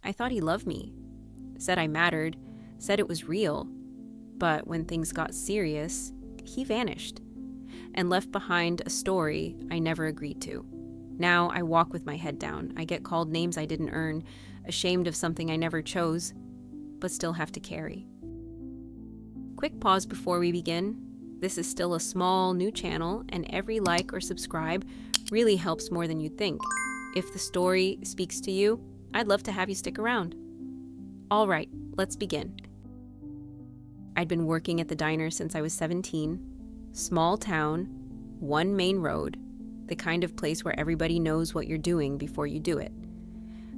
I thought he loved me, said I mattered, said it was real. But when things got serious, he vanished and left behind a story I never agreed to. Now I walk with my head down. I get called names I didn't earn, ashamed of something I never chose, but still have to carry. Quick pause before we begin. This is still a small, new channel, and every like or subscribe really helps more than you'd think. If the story speaks to you, I'd love to have you stick around. All right, let's begin. I'd been working at the diner since I was 17. Small town, one main road, the kind of place where everybody knows what you're doing before you do it.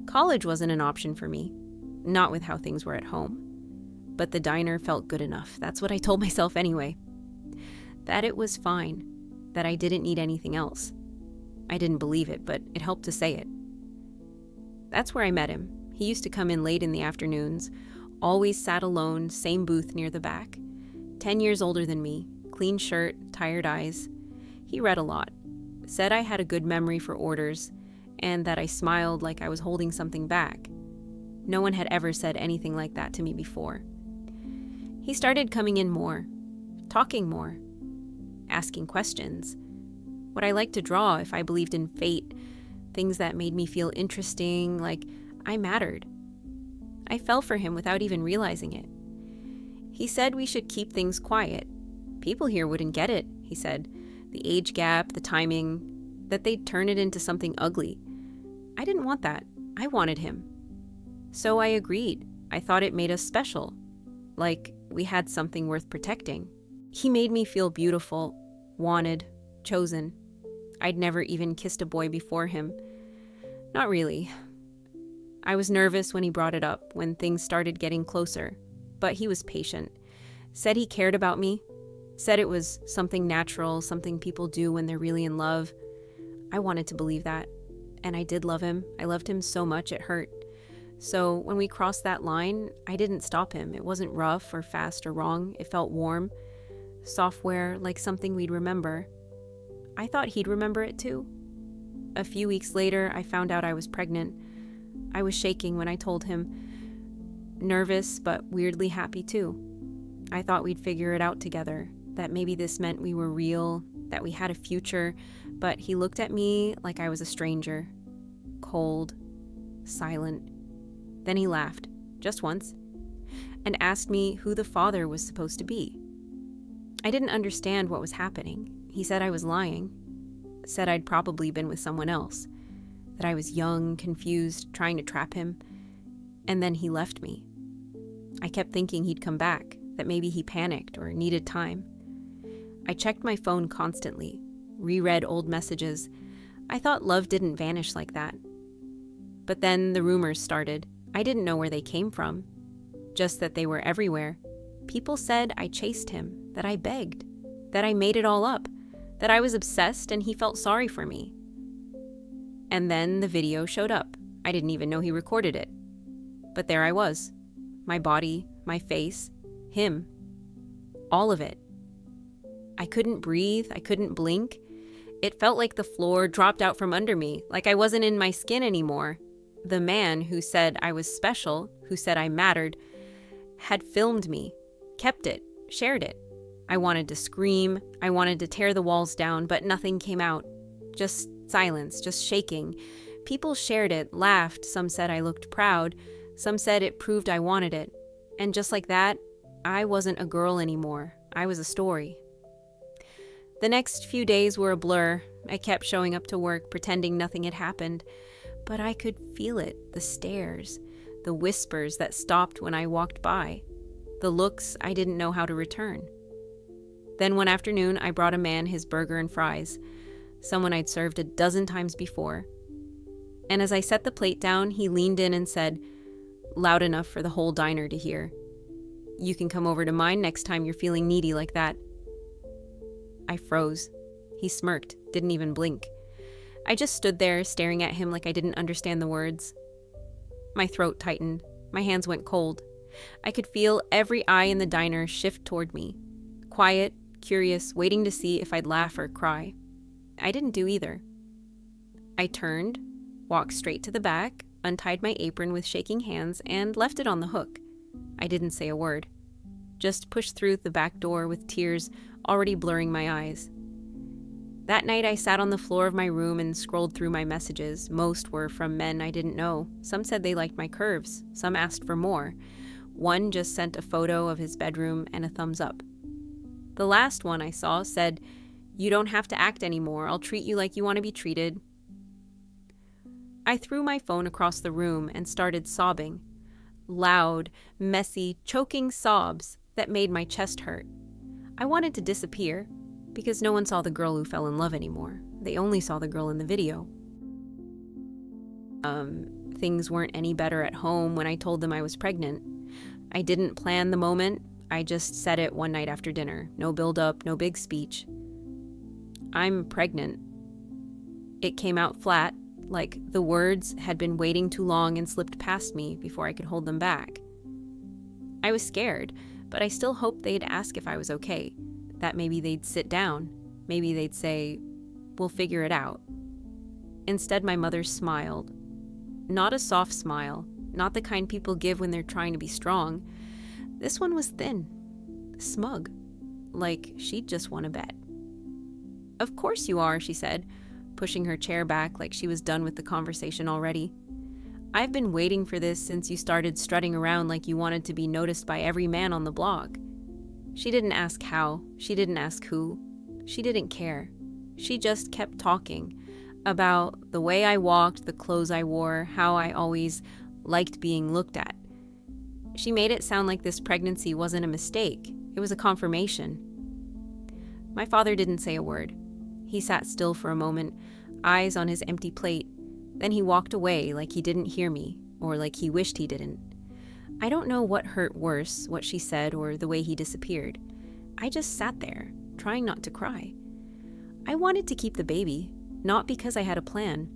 College wasn't an option for me, not with how things were at home. But the diner felt good enough. That's what I told myself anyway. That it was fine, that I didn't need anything else. I didn't believe it, but it helped to say it. That's where I met him. He used to come in late in the afternoons, always sat alone, same booth near the back. 10 years older than me, clean shirt, tired eyes. He read a lot, said I had a good memory for orders, and that I smiled like I was holding something back. No one had ever said anything like that to me before. He started coming in more, talking more, asking questions. What I liked to draw, if I believed in fate, things that made me feel interesting, like I mattered. I fell for him without even realizing it. He said we should keep things quiet. People here wouldn't get it, he said. The age gap, the timing, that they'd turn it into something ugly. I didn't want that. I wanted him. So I agreed. I thought it made us special, like we had something worth protecting. He made me feel beautiful, wanted, chosen. I'd never even kissed a boy before him. Not really. I was nervous when he brought it up, when things started getting closer, but he was patient. Said he cared about me, said it was something natural, something people do when they're really in love. I wanted to believe that, and I did love him. I loved him so much it hurt. So when we crossed that line, I didn't stop him. It wasn't rough or fast or wrong. It felt warm, software, like something we'd remember. I thought he'd remember it too. A few weeks later, I found out I was pregnant. I was shaking when I told him, nervous but weirdly happy too. I thought we'd figure it out together, that maybe this meant we were real, that we had a future, but he looked at me like I was a stranger, cold, silent. Then he laughed, just once, and asked me who the father was supposed to be. I didn't understand what was happening. He said I was lying, said I'd probably been with someone else, that I was young, confused, trying to trap him, and then he left me. I kept thinking he'd come back, that maybe he panicked or needed time. I checked my phone constantly, reread old messages. I thought love didn't vanish like that. But then the rumors started. I didn't know where they came from, just that they were everywhere. People said I chased him, that I begged, that I made it all up, that I was obsessed and he felt sorry for me. And then the video showed up. I didn't even know he recorded it. But there I was. My body, my face, him. All of it. I couldn't breathe. I couldn't blink. It felt like the floor dropped out from under me, like I wasn't in my skin anymore. The man who said I was special, who said I mattered, had filmed me, kept it, shared it. I wanted to scream. I wanted to tear the walls down, but nothing came out. Just silence, just shaking. People shared it, laughed. Some said I looked proud. Some said it proved I wanted it. And just like that, I wasn't a girl anymore. I was a story. The next few days were a blur. I kept showing up to work, pretending nothing had happened. But I could feel it, the stares, the whispers that stopped when I walked by, the looks I didn't know how to return. Then one afternoon, I brought a man his burger and fries, someone I'd served a dozen times before. And as I set the plate down, he leaned in and said, loud enough for the whole diner to hear, "You can come over to mine next time you're feeling needy like that." I froze. He smirked, didn't even blink. I just stood there staring at him like I didn't understand the words. My throat tightened. My hands went cold. I could feel every eye in the diner shift toward me. Quiet, curious, waiting to see if I'd laugh or cry. I didn't do either. I turned, walked straight to the back, untied my apron with shaking hands, and left it on the hook. I didn't say a word. Just pushed through the back door with tears already blurring my eyes. That night I sat on the floor of my room and scrolled through my messages. Most were from men I didn't know. Some said they liked my curves. Some asked for more. One just sent a photo of his bedroom and a thumbs up. The last one I saw said, "You don't have to act anymore. I'll treat you like you want to be treated." I threw my phone across the room and started sobbing. Loud, messy, choking sobs that made my chest hurt. I wanted to disappear, because no one saw the girl who fell in love anymore. They only saw the girl in the video. Things weren't any better at home when I told them I was pregnant. I didn't plan the moment. I just said it one night after dinner. No build-up, no big speech. "I'm pregnant." It came out flat, like the words had been waiting too long and slipped past me before I could hold them back. I was scared, but I still hoped they'd ask if I was okay. That maybe they'd sit down. Maybe they'd say, "We'll figure it out." Instead, my mother smiled. Not a soft smile, not the kind people give when they're trying to be strong. This one was thin, smug, like she'd just won a bet. "Of course you are," she said, pushing her chair back like she was done with the conversation already. "I've been waiting for this since you started strutting around like you wanted to be noticed by every man on the block." She didn't ask how, she didn't ask who, she didn't care. She just kept talking about the way I walked, the clothes I wore, how I always liked being looked at. She made it sound like this pregnancy wasn't a mistake, it was a confirmation. My father didn't say a word. He sat still for a moment, eyes on his empty plate. Then he walked away like he didn't hear me, or like he wished he didn't. I don't know what hurt worse, what she said or the way he disappeared. I just sat there, trying not to cry. I wanted to keep the baby, not because I had a plan.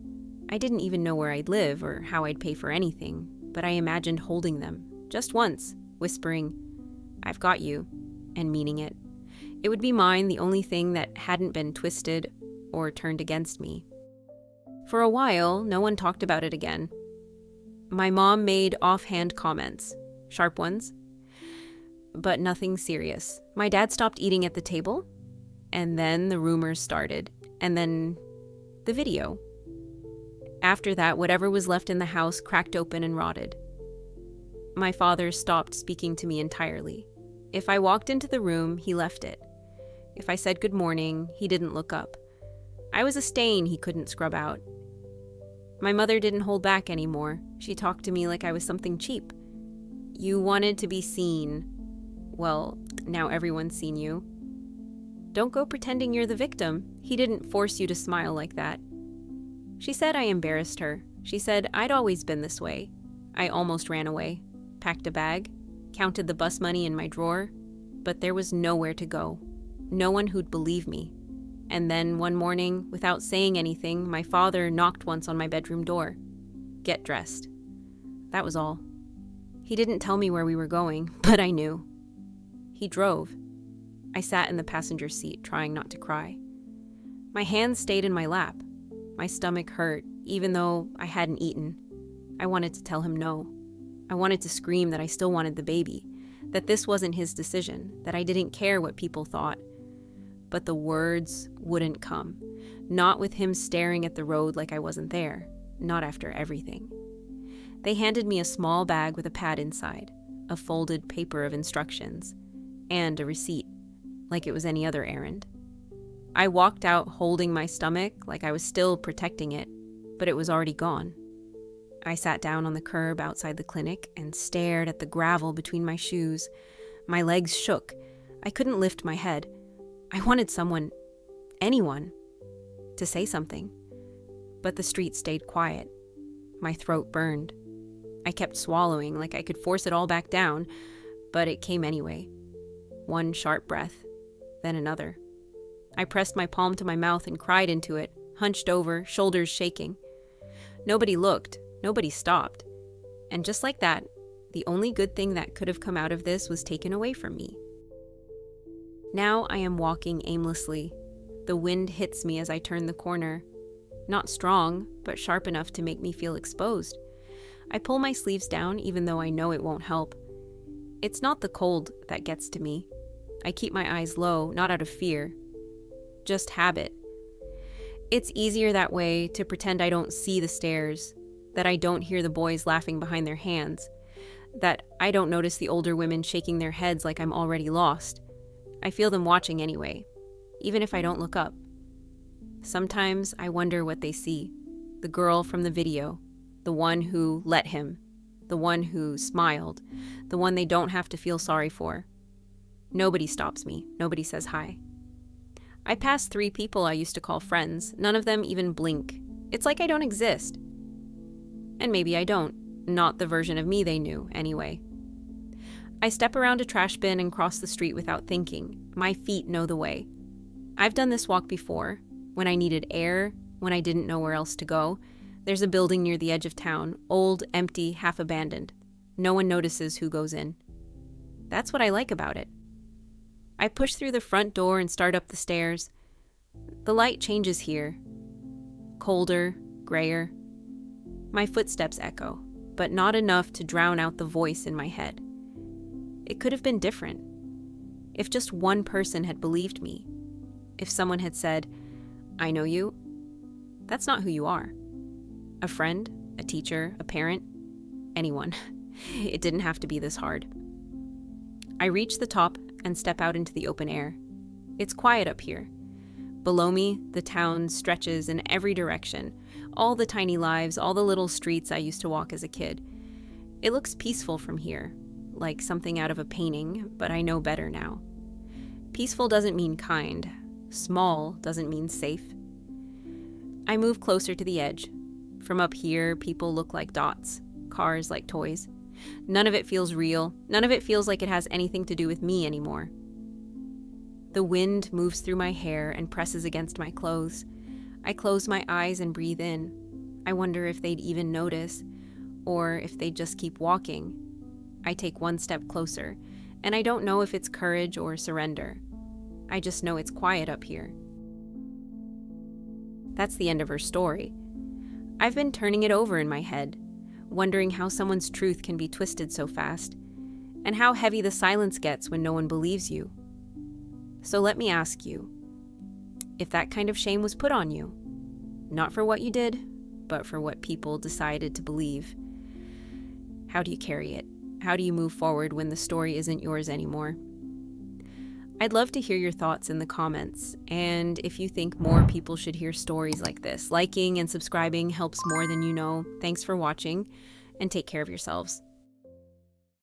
I didn't even know where I'd live or how I'd pay for anything, but I imagined holding them, just once, whispering, "I've got you," and meaning it. It would be mine, the only thing that hadn't been twisted or turned against me. For a while, no one talked about it again. My mom made offhand comments, sharp ones, but nothing serious. My dad stopped eating at the table, and then the rumors started, and then the video. After that, whatever was left in the house cracked open and rotted. My father stopped speaking to me entirely. If I walked into the room, he left it. If I said good morning, he didn't look up. I was a stain he couldn't scrub out. My mother didn't hold back anymore. She talked to me like I was something cheap. "You wanted to be seen. Well, now everyone's seen you. Don't go pretending you're the victim. He didn't force you to smile like that." She said I embarrassed her. She said I'd always been this way. I almost ran away, packed a bag, counted the bus money in my drawer, but there was nowhere to go. No one who'd believe me. And then one morning, without saying anything, my father knocked once on my bedroom door. "Get dressed." That was all. He didn't tell me where we were going, but I knew. He drove. I sat in the passenger seat, trying not to cry. My hands stayed in my lap. My stomach hurt, even though I hadn't eaten. I wanted to tell him no. I wanted to scream that I still wanted the baby, that this wasn't his decision, that I didn't care what people thought. But the words wouldn't come. Not with him staring at the road like I wasn't there. Not after everything. They handed me a small bag with a pad inside, a folded paper of instructions, and a receipt, like it was any other errand. I walked out holding my stomach like I was still protecting it, but it was already gone. I sat down on the curb outside the clinic and stared at the gravel between my shoes. My legs shook. I couldn't lift my head. I wanted someone, anyone, to say something. But the street stayed quiet. My throat burned. I kept swallowing like I could force it all back down, but it came anyway. One sharp breath, then another. I pressed my palm to my mouth and cried into it, hunched over, shoulders shaking. Nobody looked. Nobody stopped. And just like that, the only good thing that could have come out of this was taken away from me. Now I am walking aimlessly. The wind hits me as I turn the corner. Not strong, but sharp enough to make me feel exposed. I pull my sleeves down even though I know it won't help. It's not the cold that gets to me. I keep my eyes low, not out of fear, just habit. It's easier that way to pretend I don't see the stairs, that I don't hear the boys laughing behind their hands, that I don't notice the older women shaking their heads like I'm already lost. I feel them watching anyway, even if I don't look up. Sometimes I wonder what they see. The girl from the video, the one who let him, the one who smiled, the one they don't have to feel sorry for. Nobody stops me. Nobody says hi. I pass 3 people I used to call friends. None of them even blink. It's like I don't exist. And maybe I don't. Not the version of me they knew, anyway. I step around a trash bin and cross the street without thinking. My feet know the way. I've done this walk before, when I needed air, when I didn't know where else to go. There's a building near the edge of town, old, empty, half abandoned. No one notices who goes in. That's what I like about it. I push through the front door and start up the stairs. The light changes here. Colder, grayer. My footsteps echo, but not enough to drown out the voice in my head. It could have been different. If just one person had believed me. If someone had said, "I know you. That's not who you are." A friend, a teacher, a parent, anyone. It didn't have to be this hard. I reach the top and step out into the open air. It's quiet up here. Below me, the town stretches in every direction. All the tiny lives, all the little streets I used to walk as a kid. It looks peaceful from here, like something out of a painting, but I know better now. Peaceful doesn't mean kind. Small doesn't mean safe. I move closer to the edge. From up here, people look like dots, cars like toys. None of it feels real. None of it feels like it has anything to do with me anymore. The wind moves through my hair and presses against my clothes. I close my eyes and breathe in. I wonder if they'd even notice, or if they'd just keep walking. I take one step closer, and I don't know if it's courage or surrender. I just know it's quiet up here. That's the end of her story. I've been turning it over in my head, wondering how someone's truth can be twisted so fast, and how heavy the silence gets when no one believes you. So let me ask you, if that kind of shame was put on you, not for what you did, but for what people decided to believe, how do you carry it? How do you move forward when the story isn't yours anymore? I'd love to hear your thoughts in the comments, and if you think more people should hear stories like this, liking and subscribing helps more than you know. Thanks for watching, and take care of yourselves.